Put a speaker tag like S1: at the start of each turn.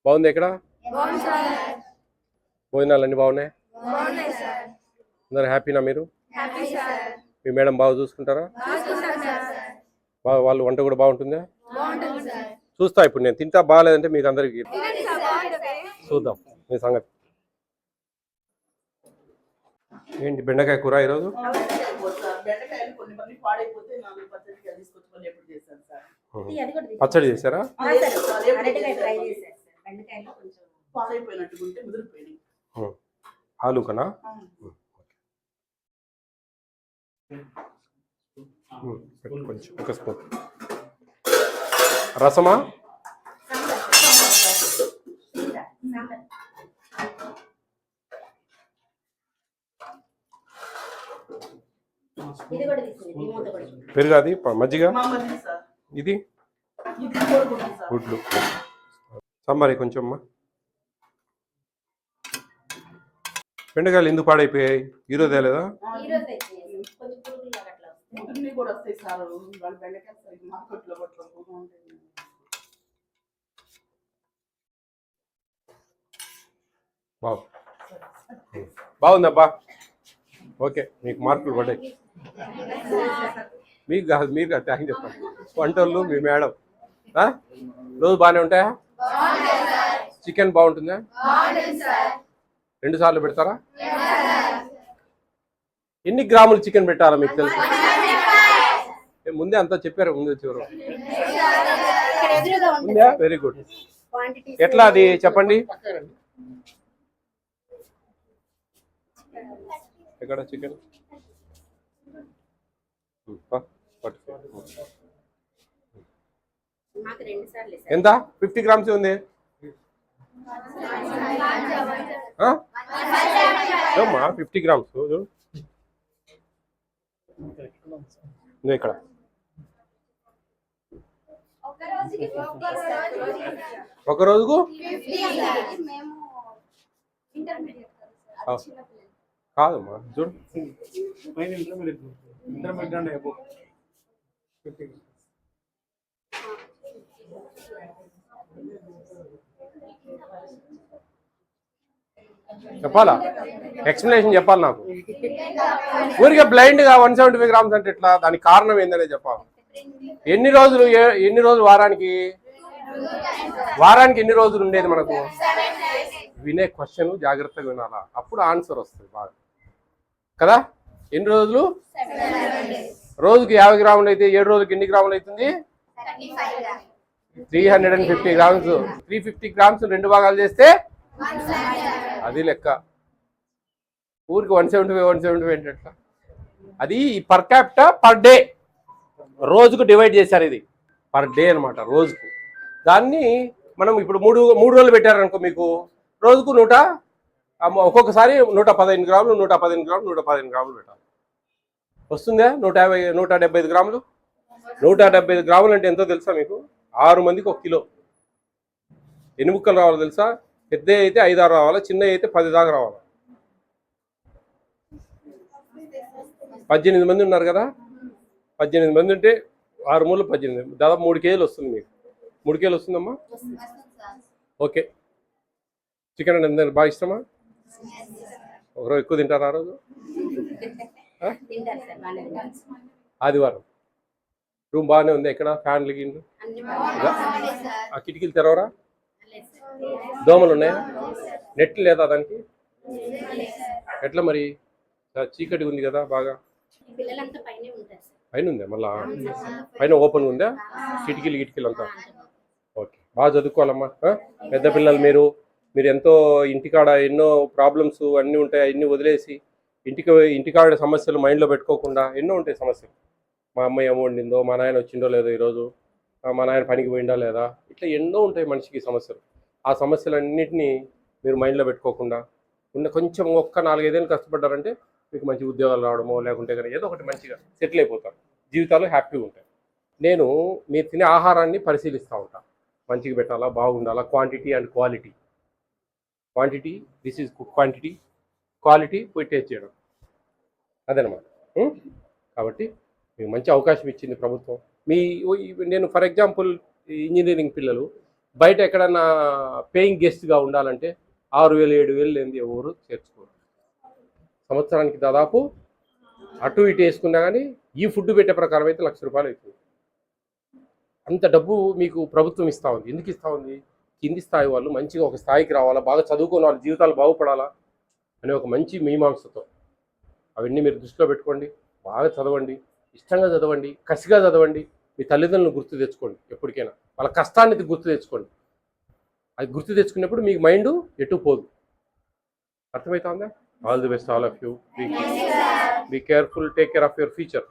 S1: బాగుంది ఎక్కడ భోజనాలు అన్నీ బాగున్నాయి అందరు హ్యాపీనా మీరు మీ మేడం బాగా చూసుకుంటారా బాగా వాళ్ళు వంట కూడా బాగుంటుందా చూస్తా ఇప్పుడు నేను తింటా బాగాలేదంటే మీకు అందరికి చూద్దాం మీ సంగతి ఏంటి బెండకాయ కూర ఈరోజు పచ్చడి చేశారా ఆలూకనా కొంచెం ఒక స్పూన్ రసమా పెరుగు అది మజ్జిగ ఇది గుడ్లు సాంబార్ కొంచెం అమ్మా బెండకాయలు ఎందుకు పాడైపోయాయి ఈరోజు లేదా బాగుందబ్బా ఓకే మీకు మార్కులు పడ్డాయి మీకు కాదు మీరు కాదు థ్యాంక్ చెప్పండి వంటలు మీ మేడం రోజు బాగానే ఉంటాయా చికెన్ బాగుంటుందా 2 సార్లు పెడతారా ఎన్ని గ్రాములు చికెన్ పెట్టాలా మీకు తెలుసు ముందే అంతా చెప్పారు ముందు వచ్చేవారు ఉందా వెరీ గుడ్ ఎట్లా అది చెప్పండి ఎక్కడ చికెన్ ఎంత 50 గ్రామ్స్ ఉంది అమ్మా 50 గ్రామ్స్ ఇక్కడ ఒక రోజుకు కాదమ్మా చూడు చెప్పాలా ఎక్స్ప్లెనేషన్ చెప్పాలి నాకు ఊరికే బ్లైండ్గా 175 గ్రామ్స్ అంటే ఎట్లా దానికి కారణం ఏందనే చెప్పాలి ఎన్ని రోజులు వారానికి ఎన్ని రోజులు ఉండేది మనకు వినే క్వశ్చన్ జాగ్రత్తగా వినాలా అప్పుడు ఆన్సర్ వస్తుంది బాగా కదా ఎన్ని రోజులు రోజుకి 50 గ్రాములు అయితే 7 రోజులకి ఎన్ని గ్రాములు అవుతుంది 350 గ్రామ్స్ 350 గ్రామ్స్ 2 భాగాలు చేస్తే అది లెక్క ఊరికి 175 ఏంటట్లా అది పర్ క్యాపిటా పర్ డే రోజుకు డివైడ్ చేశారు ఇది పర్ డే అనమాట రోజుకు దాన్ని మనం ఇప్పుడు మూడు రోజులు పెట్టారనుకో మీకు రోజుకు ఒక్కొక్కసారి 115 గ్రాములు 115 గ్రాములు 115 గ్రాములు పెట్టాలి వస్తుందా 175 గ్రాములు 175 గ్రాములు అంటే ఎంతో తెలుసా మీకు 6 మందికి 1 కిలో ఎన్ని ముక్కలు రావాలో తెలుసా పెద్ద అయితే 5-6 రావాలా చిన్న అయితే 10 దాకా రావాలా 18 మంది ఉన్నారు కదా 18 మంది ఉంటే 6 మూలు 18 దాదాపు 3 కేజీలు వస్తుంది మీకు 3 కేజీలు వస్తుందమ్మా ఓకే చికెన్ అంటే ఎంత బాగా ఇష్టమా ఒకరోజు ఎక్కువ తింటారా ఆ రోజు ఆదివారం రూమ్ బాగానే ఉంది ఎక్కడ ఫ్యాన్లు గిన్లు ఆ కిటికీలు తెరవరా దోమలు ఉన్నాయా నెట్ లేదా దానికి ఎట్లా మరి చీకటి ఉంది కదా బాగా పైన ఉందా మళ్ళా పైన ఓపెన్ ఉందా కిటికీలు అంతా ఓకే బాగా చదువుకోవాలమ్మా పెద్ద పిల్లలు మీరు ఎంతో ఇంటికాడ ఎన్నో ప్రాబ్లమ్స్ అన్నీ ఉంటాయి అన్నీ వదిలేసి ఇంటికాడ సమస్యలు మైండ్లో పెట్టుకోకుండా ఎన్నో ఉంటాయి సమస్యలు మా అమ్మాయి ఏమో వండిందో మా నాయన వచ్చిండో లేదో ఈరోజు మా నాయన పనికి పోయిందా లేదా ఇట్లా ఎన్నో ఉంటాయి మనిషికి సమస్యలు ఆ సమస్యలన్నింటినీ మీరు మైండ్లో పెట్టుకోకుండా కొంచెం ఒక్క 4-5 ఏళ్ళు కష్టపడ్డారంటే మీకు మంచి ఉద్యోగాలు రావడమో లేకుంటే కానీ ఏదో ఒకటి మంచిగా సెటిల్ అయిపోతారు జీవితాలు హ్యాపీగా ఉంటాయి నేను మీరు తినే ఆహారాన్ని పరిశీలిస్తూ ఉంటాను మంచిగా పెట్టాలా బాగుండాలా quantity and quality this is quantity quality పోయి టేస్ట్ చేయడం అదనమాట కాబట్టి మీకు మంచి అవకాశం ఇచ్చింది ప్రభుత్వం నేను ఫర్ ఎగ్జాంపుల్ ఇంజనీరింగ్ పిల్లలు బయట ఎక్కడన్నా పేయింగ్ గెస్ట్గా ఉండాలంటే 6,000 7,000 లేనిది ఎవరు చేర్చుకోరు. సంవత్సరానికి దాదాపు అటు ఇటు వేసుకున్నా కానీ ఈ ఫుడ్ పెట్టే ప్రకారం అయితే ₹1,00,000 అవుతుంది. అంత డబ్బు మీకు ప్రభుత్వం ఇస్తూ ఉంది. ఎందుకు ఇస్తూ ఉంది? కింది స్థాయి వాళ్ళు మంచిగా ఒక స్థాయికి రావాలా, బాగా చదువుకున్న వాళ్ళ జీవితాలు బాగుపడాలా అనే ఒక మంచి మీమాంసతో. అవన్నీ మీరు దృష్టిలో పెట్టుకోండి. బాగా చదవండి, ఇష్టంగా చదవండి, కసిగా చదవండి. మీ తల్లిదండ్రులను గుర్తు తెచ్చుకోండి. ఎప్పటికైనా వాళ్ళ కష్టాన్ని గుర్తు తెచ్చుకోండి. అది గుర్తు తెచ్చుకున్నప్పుడు మీకు మైండ్ ఎటు పోదు. అర్థమవుతుందా? All the best all of you. Be careful, take care of your future.